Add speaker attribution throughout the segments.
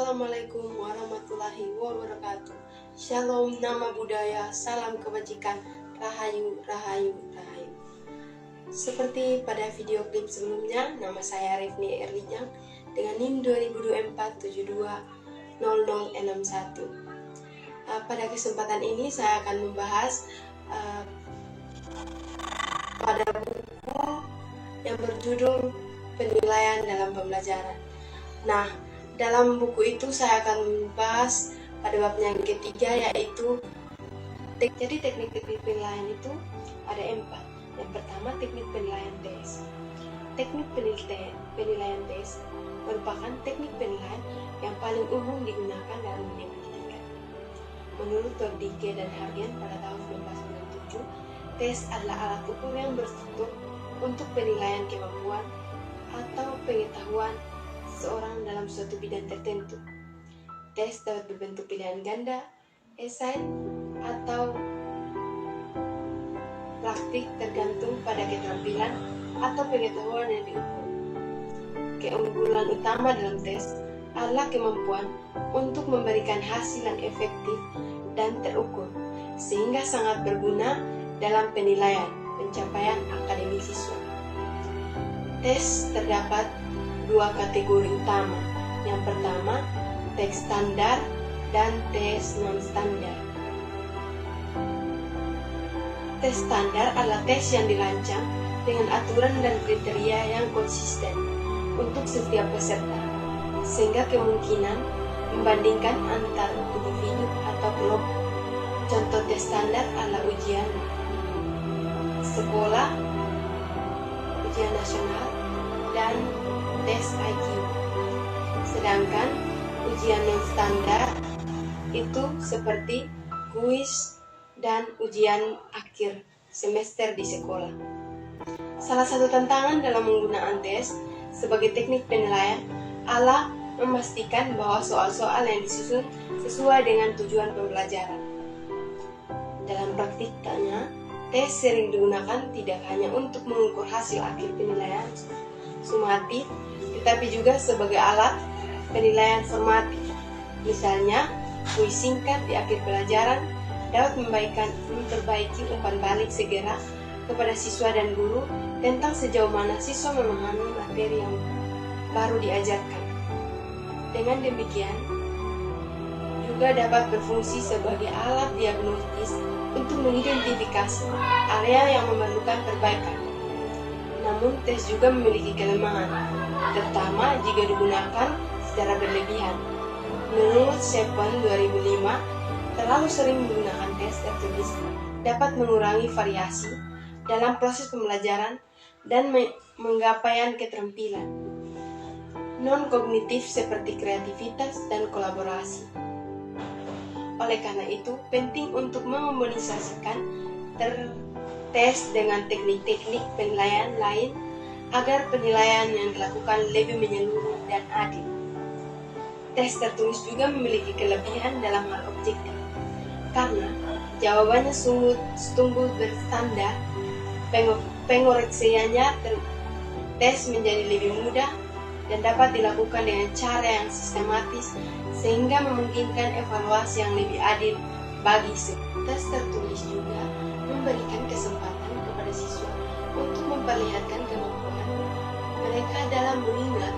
Speaker 1: Assalamualaikum warahmatullahi wabarakatuh. Shalom, nama budaya, salam kebajikan, rahayu, rahayu, rahayu. Seperti pada video klip sebelumnya, nama saya Rifni Erlijang dengan NIM 2024720061. Pada kesempatan ini saya akan membahas pada buku yang berjudul Penilaian dalam Pembelajaran. Nah, dalam buku itu saya akan membahas pada bab yang ketiga, yaitu teknik-teknik penilaian itu ada 4. Yang pertama, teknik penilaian tes. Teknik penilaian tes merupakan teknik penilaian yang paling umum digunakan dalam dunia pendidikan. Menurut Dordike dan Hargen pada tahun 1997, tes adalah alat ukur yang berstruktur untuk penilaian kemampuan atau pengetahuan seorang dalam suatu bidang tertentu. Tes dapat berbentuk pilihan ganda, esai, atau praktik tergantung pada keterampilan atau pengetahuan yang diukur. Keunggulan utama dalam tes adalah kemampuan untuk memberikan hasil yang efektif dan terukur, sehingga sangat berguna dalam penilaian pencapaian akademik siswa. Tes terdapat 2 kategori utama. Yang pertama, tes standar dan tes non-standar. Tes standar adalah tes yang dirancang dengan aturan dan kriteria yang konsisten untuk setiap peserta, sehingga kemungkinan membandingkan antar individu atau kelompok. Contoh tes standar adalah ujian sekolah, ujian nasional, dan tes IQ. Sedangkan ujian non-standar itu seperti kuis dan ujian akhir semester di sekolah. Salah satu tantangan dalam menggunakan tes sebagai teknik penilaian adalah memastikan bahwa soal-soal yang disusun sesuai dengan tujuan pembelajaran. Dalam praktikanya, tes sering digunakan tidak hanya untuk mengukur hasil akhir penilaian sumatif, tetapi juga sebagai alat penilaian formatif. Misalnya, kuis singkat di akhir pelajaran dapat memperbaiki umpan balik segera kepada siswa dan guru tentang sejauh mana siswa memahami materi yang baru diajarkan. Dengan demikian, juga dapat berfungsi sebagai alat diagnostis untuk mengidentifikasi area yang memerlukan perbaikan. Namun, tes juga memiliki kelemahan, terutama jika digunakan secara berlebihan. Menurut Shepard 2005, terlalu sering menggunakan tes tertulis dapat mengurangi variasi dalam proses pembelajaran dan penggapaian keterampilan non-kognitif seperti kreativitas dan kolaborasi. Oleh karena itu, penting untuk memobilisasikan tes dengan teknik-teknik penilaian lain agar penilaian yang dilakukan lebih menyeluruh dan adil. Tes tertulis juga memiliki kelebihan dalam hal objektif, karena jawabannya sungguh berstandar, pengoreksiannya tes menjadi lebih mudah dan dapat dilakukan dengan cara yang sistematis sehingga memungkinkan evaluasi yang lebih adil bagi semua. Tes tertulis juga memberikan kesempatan kepada siswa untuk memperlihatkan kemampuan mereka dalam mengingat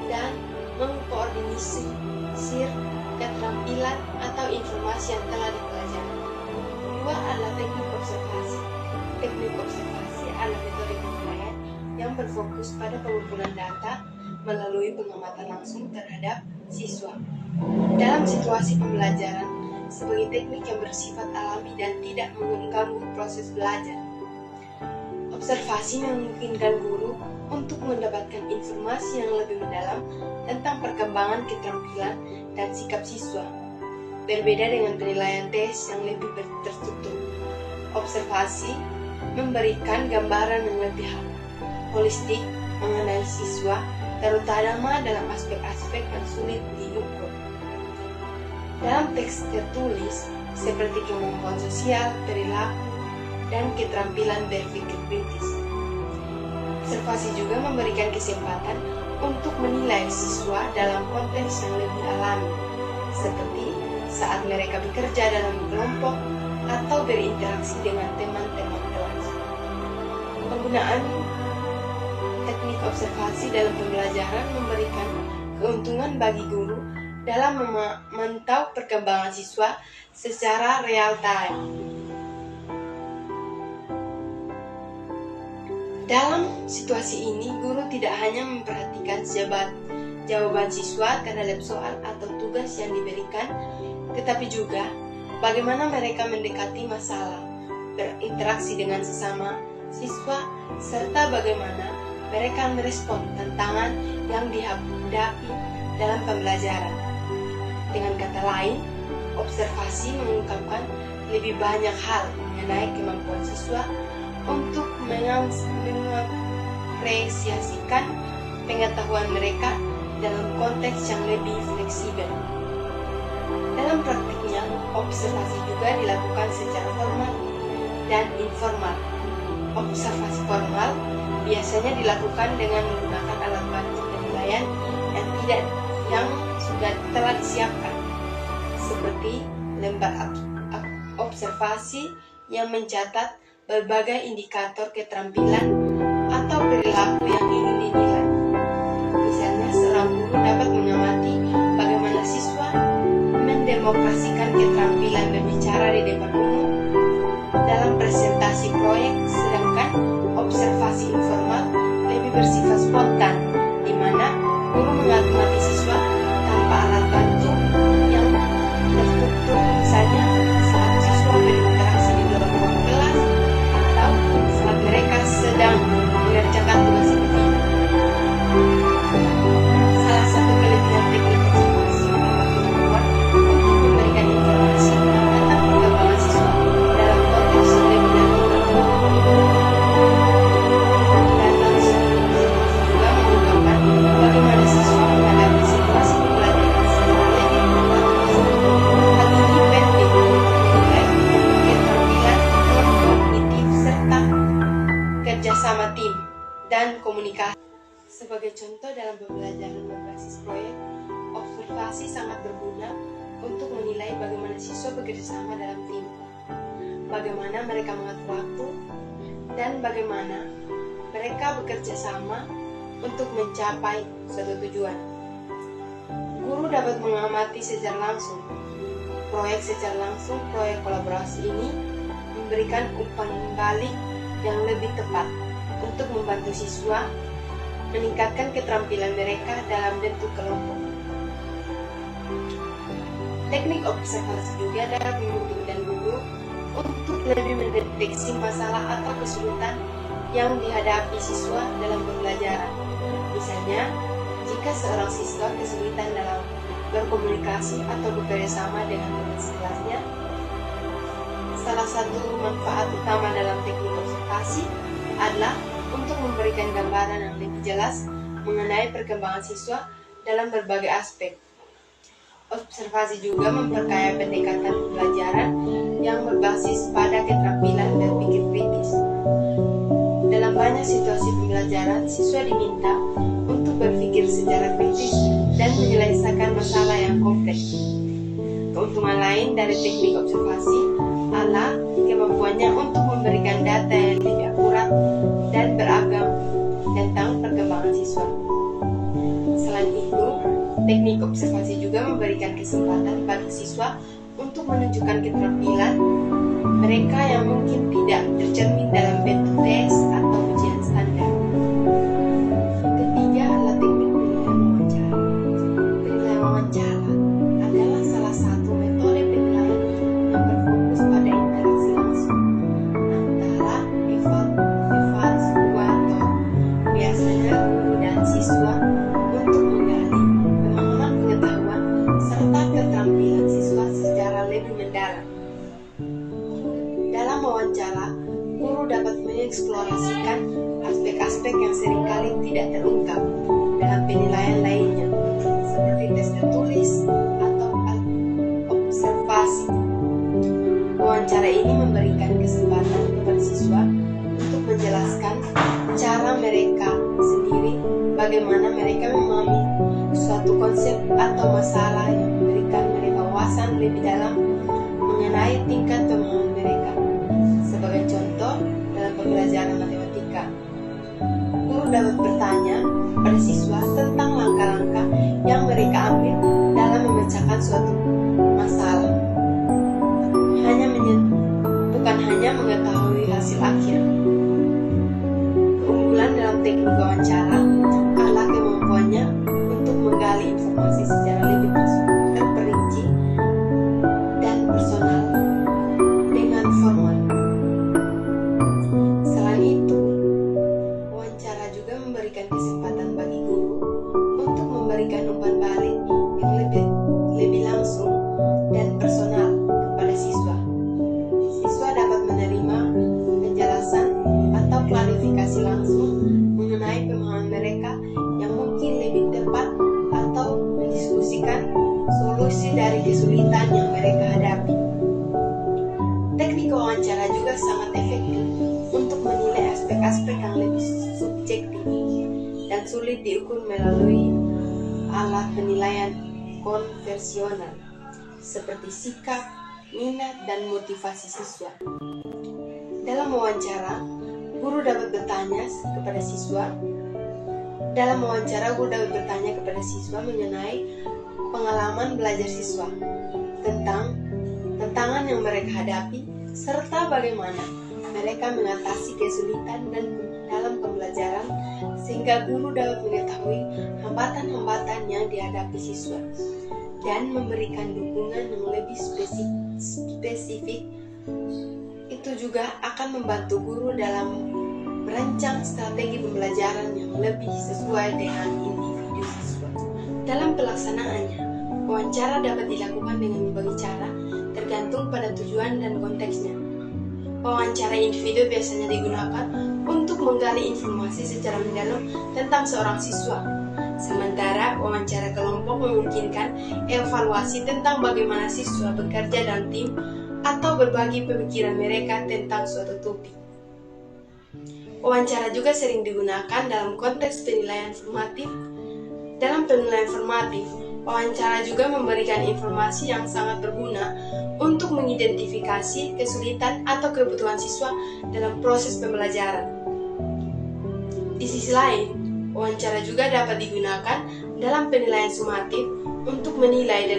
Speaker 1: dan mengkoordinasi keterampilan atau informasi yang telah dipelajari. Kedua adalah teknik observasi. Teknik observasi adalah metode penilaian yang berfokus pada pengumpulan data melalui pengamatan langsung terhadap siswa dalam situasi pembelajaran sebagai teknik yang bersifat alami dan tidak mengganggu proses belajar. Observasi memungkinkan guru untuk mendapatkan informasi yang lebih mendalam tentang perkembangan keterampilan dan sikap siswa. Berbeda dengan penilaian tes yang lebih tertutup, observasi memberikan gambaran yang lebih holistik mengenai siswa, terutama dalam aspek-aspek yang sulit diukur. Dalam teks tertulis, seperti kemampuan sosial, perilaku, dan keterampilan berpikir kritis. Observasi juga memberikan kesempatan untuk menilai siswa dalam konteks yang lebih alami, seperti saat mereka bekerja dalam kelompok atau berinteraksi dengan teman-teman kelas. Penggunaan teknik observasi dalam pembelajaran memberikan keuntungan bagi guru dalam memantau perkembangan siswa secara real time. Dalam situasi ini, guru tidak hanya memperhatikan jawaban siswa terhadap soal atau tugas yang diberikan, tetapi juga bagaimana mereka mendekati masalah, berinteraksi dengan sesama siswa, serta bagaimana mereka merespon tantangan yang dihadapi dalam pembelajaran. Dengan kata lain, observasi mengungkapkan lebih banyak hal mengenai kemampuan siswa untuk mengapresiasikan pengetahuan mereka dalam konteks yang lebih fleksibel. Dalam praktiknya, observasi juga dilakukan secara formal dan informal. Observasi formal biasanya dilakukan dengan menggunakan alat bantu penilaian yang sudah telah disiapkan, seperti lembar observasi yang mencatat berbagai indikator keterampilan atau perilaku yang ingin dinilai. Misalnya, seorang guru dapat mengamati bagaimana siswa mendemokrasikan keterampilan berbicara di depan umum dalam presentasi proyek, sedangkan observasi informal lebih bersifat spontan, di mana guru mengamati siswa tanpa alat bantu yang terstruktur, misalnya saat siswa berinteraksi di dalam ruang kelas atau saat mereka sedang mengerjakan tugas individu. Salah satu kelebihan teknik observasi dapat kemampuan untuk memberikan informasi tentang perkembangan siswa dalam konteks yang lebih dalam. Dan langsung observasi juga mengungkapkan bagaimana siswa menghadapi situasi pembelajaran secara lebih terbatas. Hal ini penting untuk menilai keterampilan kognitif serta kerjasama tim dan komunikasi. Sebagai contoh, dalam pembelajaran berbasis proyek, observasi sangat berguna untuk menilai bagaimana siswa bekerja sama dalam tim, bagaimana mereka mengatur waktu, dan bagaimana mereka bekerja sama untuk mencapai suatu tujuan. Guru dapat mengamati secara langsung proyek kolaborasi ini memberikan umpan balik yang lebih tepat untuk membantu siswa meningkatkan keterampilan mereka dalam bentuk kelompok. Teknik observasi juga dapat memungkinkan guru untuk lebih mendeteksi masalah atau kesulitan yang dihadapi siswa dalam pembelajaran. Misalnya, jika seorang siswa kesulitan dalam berkomunikasi atau bekerja sama dengan teman sekelasnya, salah satu manfaat utama dalam teknik observasi adalah untuk memberikan gambaran yang lebih jelas mengenai perkembangan siswa dalam berbagai aspek. Observasi juga memperkaya pendekatan pembelajaran yang berbasis pada keterampilan berpikir kritis. Dalam banyak situasi pembelajaran, siswa diminta untuk berpikir secara kritis dan menyelesaikan masalah yang kompleks. Keuntungan lain dari teknik observasi adalah kemampuannya untuk memberikan data yang lebih akurat dan beragam tentang perkembangan siswa. Selain itu, teknik observasi juga memberikan kesempatan bagi siswa untuk menunjukkan keterampilan mereka yang mungkin tidak tercermin dalam bentuk tes atau ujian standar. Ketiga adalah teknik penilaian wawancara. Penilaian wawancara adalah salah satu metode penilaian yang berfokus pada interaksi langsung antara evaluator, biasanya guru dan siswa, untuk menggali kemampuan pengetahuan serta keterampilan siswa secara lebih mendalam. Dalam wawancara, guru dapat mengeksplorasikan aspek-aspek yang seringkali tidak terungkap dalam penilaian lainnya, seperti tes tertulis atau observasi. Wawancara ini memberikan kesempatan kepada siswa untuk menjelaskan cara mereka sendiri bagaimana mereka memahami suatu konsep atau masalah yang memberikan mereka wawasan lebih dalam mengenai tingkat pemahaman mereka. Sebagai contoh, dalam pembelajaran matematika, guru dapat bertanya pada siswa tentang langkah-langkah yang mereka ambil dalam memecahkan suatu masalah. Bukan hanya mengetahui hasil akhir. Keunggulan dalam teknik wawancara adalah kemampuannya untuk menggali informasi secara lebih terperinci dan personal dengan format. Selain itu, wawancara juga memberikan kesempatan bagi guru untuk memberikan umpan balik yang lebih langsung dan personal kepada siswa. Siswa dapat menerima penjelasan atau klarifikasi langsung mengenai pemahaman mereka yang mungkin lebih tepat atau mendiskusikan solusi dari kesulitan yang mereka hadapi. Teknik wawancara juga sangat efektif untuk menilai aspek-aspek yang lebih subjektif dan sulit diukur melalui alat penilaian konvensional seperti sikap, minat, dan motivasi siswa. Dalam wawancara, guru dapat bertanya kepada siswa mengenai pengalaman belajar siswa, tentang tantangan yang mereka hadapi, serta bagaimana mereka mengatasi kesulitan dalam pembelajaran, sehingga guru dapat mengetahui hambatan-hambatan yang dihadapi siswa dan memberikan dukungan yang lebih spesifik. Itu juga akan membantu guru dalam merancang strategi pembelajaran yang lebih sesuai dengan individu siswa. Dalam pelaksanaannya, wawancara dapat dilakukan dengan berbagai cara tergantung pada tujuan dan konteksnya. Wawancara individu biasanya digunakan untuk menggali informasi secara mendalam tentang seorang siswa. Sementara wawancara kelompok memungkinkan evaluasi tentang bagaimana siswa bekerja dalam tim atau berbagi pemikiran mereka tentang suatu topik. Wawancara juga sering digunakan dalam konteks penilaian formatif. Dalam penilaian formatif, wawancara juga memberikan informasi yang sangat berguna untuk mengidentifikasi kesulitan atau kebutuhan siswa dalam proses pembelajaran. Di sisi lain, wawancara juga dapat digunakan dalam penilaian sumatif untuk menilai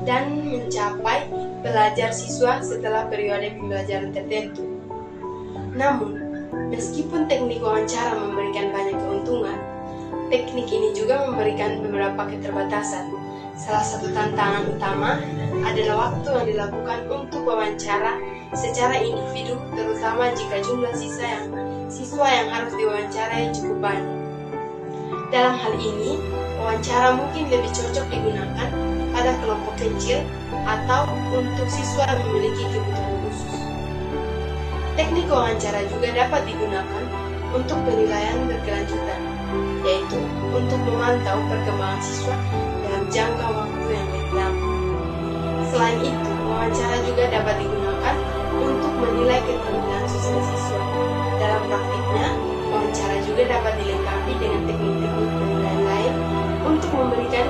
Speaker 1: dan mencapai belajar siswa setelah periode pembelajaran tertentu. Namun, meskipun teknik wawancara memberikan banyak keuntungan, teknik ini juga memberikan beberapa keterbatasan. Salah satu tantangan utama adalah waktu yang dilakukan untuk wawancara secara individu, terutama jika jumlah siswa yang harus diwawancarai cukup banyak. Dalam hal ini, wawancara mungkin lebih cocok digunakan pada kelompok kecil atau untuk siswa yang memiliki kebutuhan khusus. Teknik wawancara juga dapat digunakan untuk penilaian berkelanjutan, yaitu untuk memantau perkembangan siswa dalam jangka waktu yang lebih lama. Selain itu, wawancara juga dapat digunakan untuk menilai keterampilan siswa. Dalam praktiknya, wawancara juga dapat dilengkapi dengan teknik-teknik penilaian lain untuk memberikan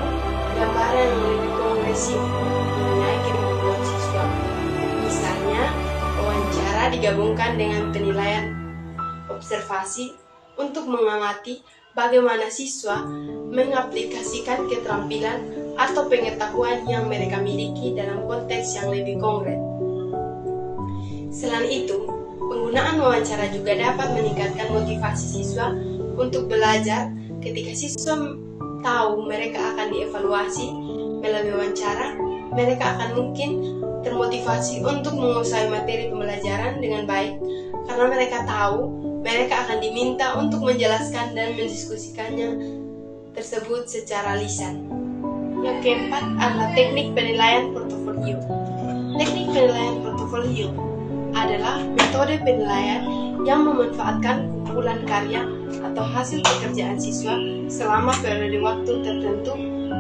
Speaker 1: gambaran yang lebih komprehensif mengenai kemampuan siswa. Misalnya, wawancara digabungkan dengan penilaian observasi untuk mengamati bagaimana siswa mengaplikasikan keterampilan atau pengetahuan yang mereka miliki dalam konteks yang lebih konkret. Selain itu, penggunaan wawancara juga dapat meningkatkan motivasi siswa untuk belajar. Ketika siswa tahu mereka akan dievaluasi melalui wawancara, mereka akan mungkin termotivasi untuk menguasai materi pembelajaran dengan baik karena mereka tahu mereka akan diminta untuk menjelaskan dan mendiskusikannya tersebut secara lisan. Yang keempat adalah teknik penilaian portofolio. Teknik penilaian portofolio adalah metode penilaian yang memanfaatkan kumpulan karya atau hasil pekerjaan siswa selama periode waktu tertentu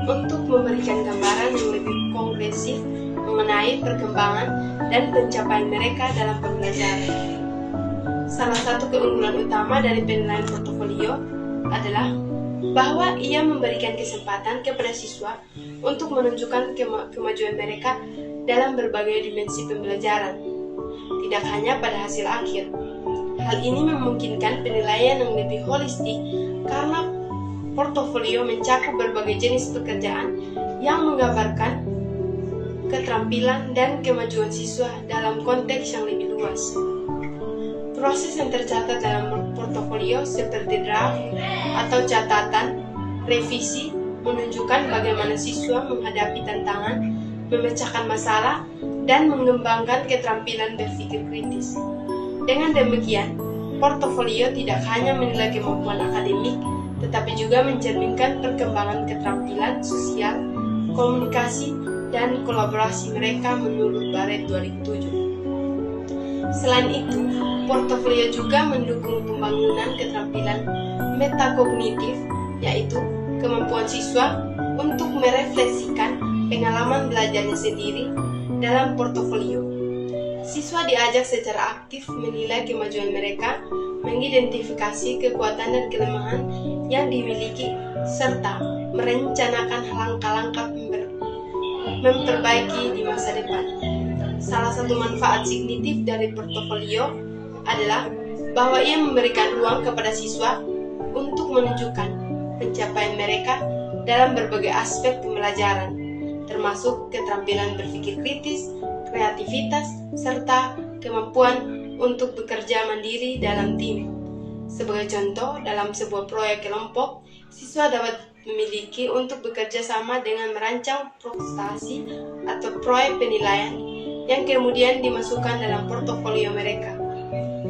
Speaker 1: untuk memberikan gambaran yang lebih komprehensif mengenai perkembangan dan pencapaian mereka dalam pembelajaran. Salah satu keunggulan utama dari penilaian portofolio adalah bahwa ia memberikan kesempatan kepada siswa untuk menunjukkan kemajuan mereka dalam berbagai dimensi pembelajaran, tidak hanya pada hasil akhir. Hal ini memungkinkan penilaian yang lebih holistik karena portofolio mencakup berbagai jenis pekerjaan yang menggambarkan keterampilan dan kemajuan siswa dalam konteks yang lebih luas. Proses yang tercatat dalam portofolio seperti draft atau catatan, revisi, menunjukkan bagaimana siswa menghadapi tantangan, memecahkan masalah, dan mengembangkan keterampilan berpikir kritis. Dengan demikian, portofolio tidak hanya menilai kemampuan akademik, tetapi juga mencerminkan perkembangan keterampilan sosial, komunikasi, dan kolaborasi mereka menurut Barrett 2007. Selain itu, portofolio juga mendukung pembangunan keterampilan metakognitif, yaitu kemampuan siswa untuk merefleksikan pengalaman belajarnya sendiri dalam portofolio. Siswa diajak secara aktif menilai kemajuan mereka, mengidentifikasi kekuatan dan kelemahan yang dimiliki, serta merencanakan langkah-langkah memperbaiki di masa depan. Salah satu manfaat signifikan dari portofolio adalah bahwa ia memberikan ruang kepada siswa untuk menunjukkan pencapaian mereka dalam berbagai aspek pembelajaran, termasuk keterampilan berpikir kritis, kreativitas, serta kemampuan untuk bekerja mandiri dalam tim. Sebagai contoh, dalam sebuah proyek kelompok, siswa dapat memiliki untuk bekerja sama dengan merancang prestasi atau proyek penilaian yang kemudian dimasukkan dalam portofolio mereka.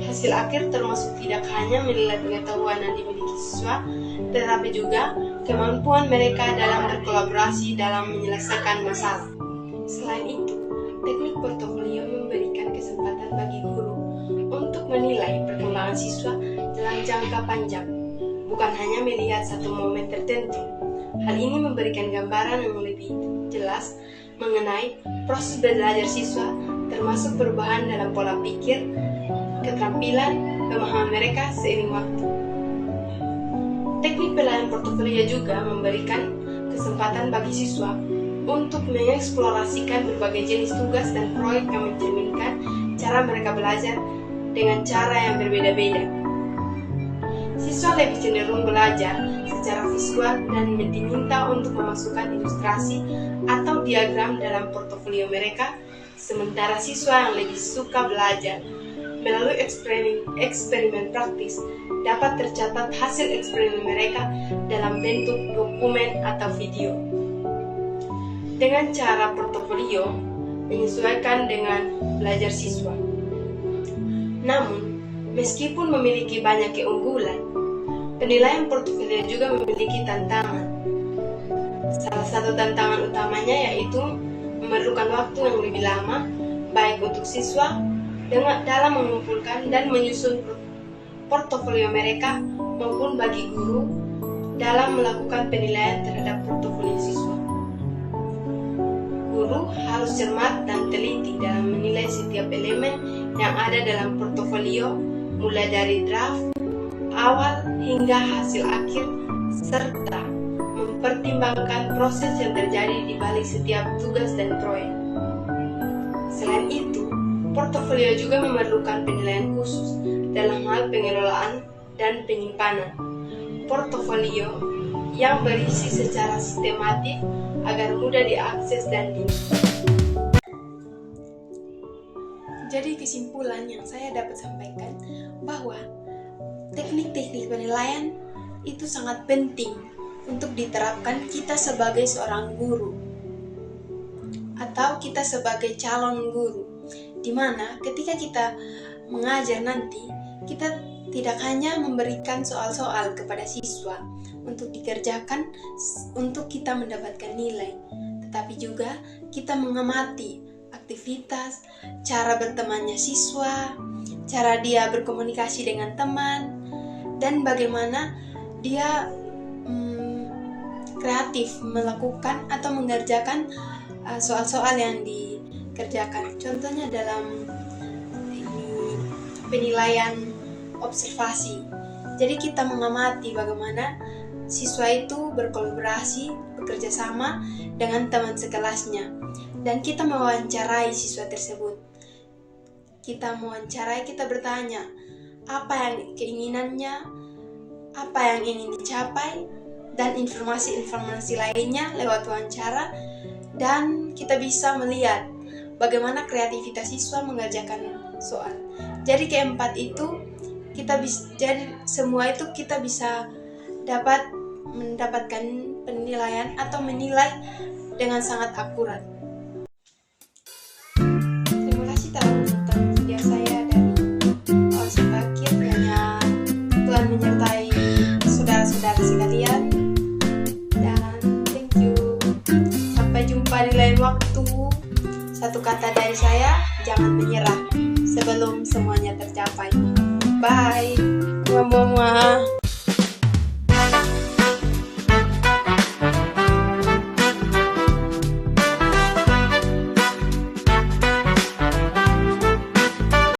Speaker 1: Hasil akhir termasuk tidak hanya menilai pengetahuan yang dimiliki siswa, tetapi juga kemampuan mereka dalam berkolaborasi dalam menyelesaikan masalah. Selain itu, teknik portofolio memberikan kesempatan bagi guru untuk menilai perkembangan siswa dalam jangka panjang, bukan hanya melihat satu momen tertentu. Hal ini memberikan gambaran yang lebih jelas mengenai proses belajar siswa, termasuk perubahan dalam pola pikir, keterampilan, pemahaman mereka seiring waktu. Teknik penilaian portofolio juga memberikan kesempatan bagi siswa untuk mengeksplorasikan berbagai jenis tugas dan proyek yang mencerminkan cara mereka belajar dengan cara yang berbeda-beda. Siswa lebih cenderung belajar secara visual dan diminta untuk memasukkan ilustrasi atau diagram dalam portofolio mereka, sementara siswa yang lebih suka belajar melalui eksperimen praktis dapat tercatat hasil eksperimen mereka dalam bentuk dokumen atau video. Dengan cara portofolio menyesuaikan dengan belajar siswa. Namun, meskipun memiliki banyak keunggulan, penilaian portofolio juga memiliki tantangan. Salah satu tantangan utamanya yaitu memerlukan waktu yang lebih lama, baik untuk siswa dalam mengumpulkan dan menyusun portofolio mereka maupun bagi guru dalam melakukan penilaian terhadap portofolio siswa. Guru harus cermat dan teliti dalam menilai setiap elemen yang ada dalam portofolio, mulai dari draft awal hingga hasil akhir, serta mempertimbangkan proses yang terjadi di balik setiap tugas dan proyek. Selain itu, portofolio juga memerlukan penilaian khusus dalam hal pengelolaan dan penyimpanan. Portofolio yang berisi secara sistematis agar mudah diakses dan Jadi kesimpulan yang saya dapat sampaikan bahwa teknik-teknik penilaian itu sangat penting untuk diterapkan kita sebagai seorang guru atau kita sebagai calon guru, di mana ketika kita mengajar nanti kita tidak hanya memberikan soal-soal kepada siswa untuk dikerjakan untuk kita mendapatkan nilai, tetapi juga kita mengamati aktivitas, cara bertemannya siswa, cara dia berkomunikasi dengan teman, dan bagaimana dia kreatif melakukan atau mengerjakan soal-soal yang dikerjakan. Contohnya dalam penilaian observasi. Jadi kita mengamati bagaimana siswa itu berkolaborasi, bekerja sama dengan teman sekelasnya. Dan kita mewawancarai siswa tersebut. Kita mewawancarai, kita bertanya, apa yang keinginannya, apa yang ingin dicapai, dan informasi-informasi lainnya lewat wawancara. Dan kita bisa melihat bagaimana kreativitas siswa mengerjakan soal. Jadi keempat itu semua itu kita bisa mendapatkan penilaian atau menilai dengan sangat akurat. Terima kasih telah menonton video saya dari awal sampai akhir. Kiranya Tuhan menyertai saudara-saudara sekalian, dan thank you. Sampai jumpa di lain waktu. Satu kata dari saya, jangan menyerah sebelum semuanya tercapai. Bye. Muah.